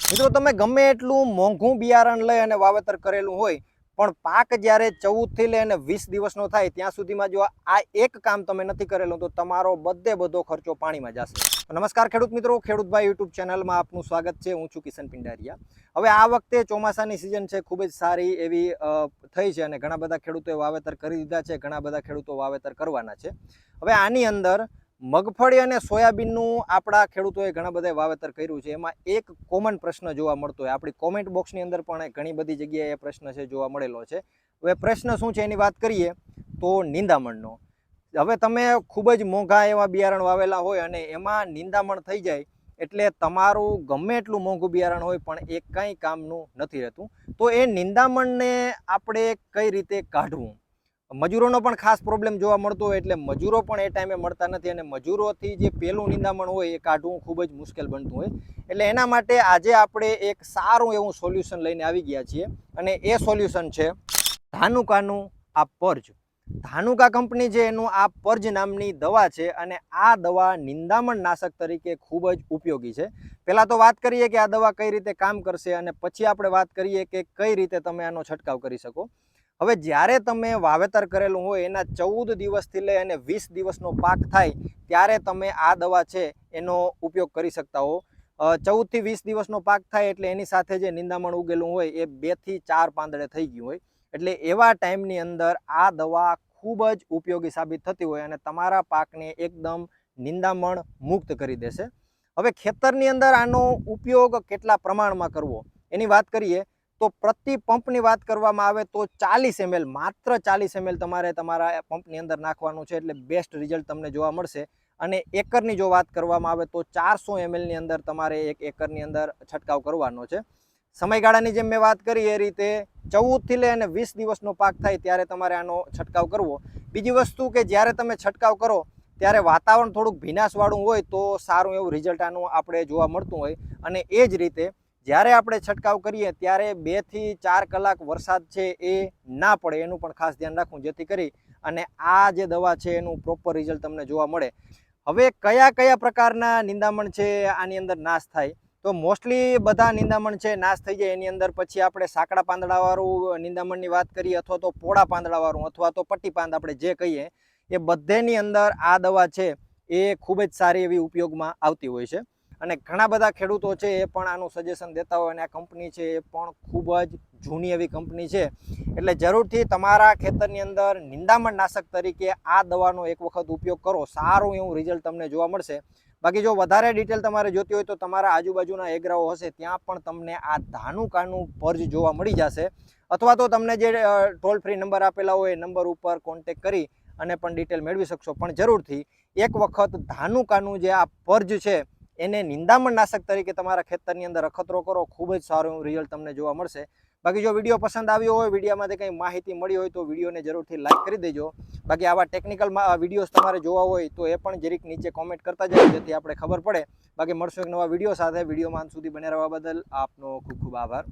મિત્રો તમે ગમે એટલું મોંઘું બિયારણ લઈ અને વાવેતર કરેલું હોય પણ પાક જ્યારે 14 થી લઈને 20 દિવસનો થાય ત્યાં સુધીમાં જો આ એક કામ તમે નથી કરેલું તો તમારો બધો ખર્ચો પાણીમાં જશે। નમસ્કાર ખેડૂત મિત્રો, ખેડૂતભાઈ યુટ્યુબ ચેનલમાં આપનું સ્વાગત છે। હું છું કિશન પિંડારિયા। હવે આ વખતે ચોમાસાની સિઝન છે, ખૂબ જ સારી એવી થઈ છે અને ઘણા બધા ખેડૂતોએ વાવેતર કરી દીધા છે, ઘણા બધા ખેડૂતો વાવેતર કરવાના છે। હવે આની અંદર મગફળી અને સોયાબીનનું આપણા ખેડૂતોએ ઘણા બધા વાવેતર કર્યું છે। એમાં એક કોમન પ્રશ્ન જોવા મળતો હોય, આપણી કોમેન્ટ બોક્સની અંદર પણ ઘણી બધી જગ્યાએ એ પ્રશ્ન છે જોવા મળેલો છે। હવે પ્રશ્ન શું છે એની વાત કરીએ તો નિંદામણનો। હવે તમે ખૂબ જ મોંઘા એવા બિયારણ વાવેલા હોય અને એમાં નિંદામણ થઈ જાય એટલે તમારું ગમે એટલું મોંઘું બિયારણ હોય પણ એ કંઈ કામનું નથી રહેતું। તો એ નિંદામણને આપણે કઈ રીતે કાઢવું? મજૂરોનો પણ ખાસ પ્રોબ્લેમ જોવા મળતો હોય એટલે મજૂરો પણ એ ટાઈમે મળતા નથી અને મજૂરોથી જે પેલું નિંદામણ હોય એ કાઢવું ખૂબ જ મુશ્કેલ બનતું હોય। એટલે એના માટે આજે આપણે એક સારું એવું સોલ્યુશન લઈને આવી ગયા છીએ અને એ સોલ્યુશન છે ધાનુકાનું આ પર્જ। ધાનુકા કંપની છે એનું આ પર્જ નામની દવા છે અને આ દવા નિંદામણ નાશક તરીકે ખૂબ જ ઉપયોગી છે। પહેલાં તો વાત કરીએ કે આ દવા કઈ રીતે કામ કરશે અને પછી આપણે વાત કરીએ કે કઈ રીતે તમે આનો છંટકાવ કરી શકો। હવે જ્યારે તમે વાવેતર કરેલું હોય એના 14 દિવસથી લઈ અને 20 દિવસનો પાક થાય ત્યારે તમે આ દવા છે એનો ઉપયોગ કરી શકતા હો। 14 થી 20 દિવસનો પાક થાય એટલે એની સાથે જે નિંદામણ ઉગેલું હોય એ 2 થી 4 પાંદડે થઈ ગયું હોય એટલે એવા ટાઈમની અંદર આ દવા ખૂબ જ ઉપયોગી સાબિત થતી હોય અને તમારા પાકને એકદમ નિંદામણ મુક્ત કરી દેશે। હવે ખેતરની અંદર આનો ઉપયોગ કેટલા પ્રમાણમાં કરવો એની વાત કરીએ તો પ્રતિ પંપની વાત કરવામાં આવે તો 40 ml, માત્ર 40 ml તમારે તમારા પંપની અંદર નાખવાનું છે એટલે બેસ્ટ રિઝલ્ટ તમને જોવા મળશે। અને એકરની જો વાત કરવામાં આવે તો 400 ml ની અંદર તમારે એક એકરની અંદર છંટકાવ કરવાનો છે। સમયગાળાની જેમ મેં વાત કરી એ રીતે 14 થી લઈને 20 દિવસનો પાક થાય ત્યારે તમારે આનો છંટકાવ કરવો। બીજી વસ્તુ કે જ્યારે તમે છંટકાવ કરો ત્યારે વાતાવરણ થોડુંક ભીનાશવાળું હોય તો સારું એવું રિઝલ્ટ આનું આપણે જોવા મળતું હોય અને એ જ રીતે જ્યારે આપણે છંટકાવ કરીએ ત્યારે 2 થી 4 કલાક વરસાદ છે એ ના પડે એનું પણ ખાસ ધ્યાન રાખવું જેથી કરી અને આ જે દવા છે એનું પ્રોપર રિઝલ્ટ તમને જોવા મળે। હવે કયા કયા પ્રકારના નિંદામણ છે આની અંદર નાશ થાય તો મોસ્ટલી બધા નિંદામણ છે નાશ થઈ જાય એની અંદર પછી આપણે સાંકડા પાંદડાવાળું નિંદામણની વાત કરીએ અથવા તો પોળા પાંદડાવાળું અથવા તો પટ્ટી પાંદ આપણે જે કહીએ એ બધેની અંદર આ દવા છે એ ખૂબ જ સારી એવી ઉપયોગમાં આવતી હોય છે અને ઘણા બધા ખેડૂતો છે એ પણ આનું સજેશન દેતા હોય અને આ કંપની છે એ પણ ખૂબ જ જૂની એવી કંપની છે એટલે જરૂરથી તમારા ખેતરની અંદર નિંદામણ નાશક તરીકે આ દવાનો એક વખત ઉપયોગ કરો, સારું એવું રિઝલ્ટ તમને જોવા મળશે। બાકી જો વધારે ડિટેલ તમારે જોતી હોય તો તમારા આજુબાજુના એગ્રાઓ હશે ત્યાં પણ તમને આ ધાનુકાનું પર્જ જોવા મળી જશે અથવા તો તમને જે ટોલ ફ્રી નંબર આપેલા હોય એ નંબર ઉપર કોન્ટેક કરી અને પણ ડિટેલ મેળવી શકશો। પણ જરૂરથી એક વખત ધાનુકાનું જે આ પર્જ છે એને નિંદામણ નાશક તરીકે તમારા ખેતરની અંદર અખતરો કરો, ખૂબ જ સારું એવું રિઝલ્ટ તમને જોવા મળશે। બાકી જો વિડીયો પસંદ આવ્યો હોય, વિડીયોમાંથી કંઈ માહિતી મળી હોય તો વિડીયોને જરૂરથી લાઇક કરી દેજો। બાકી આવા ટેકનિકલ વિડીયોઝ તમારે જોવા હોય તો એ પણ જરીક નીચે કોમેન્ટ કરતા જાય જેથી આપણે ખબર પડે। બાકી મળશું એક નવા વિડીયો સાથે। વિડીયોમાં અંત સુધી બને રહેવા બદલ આપનો ખૂબ ખૂબ આભાર।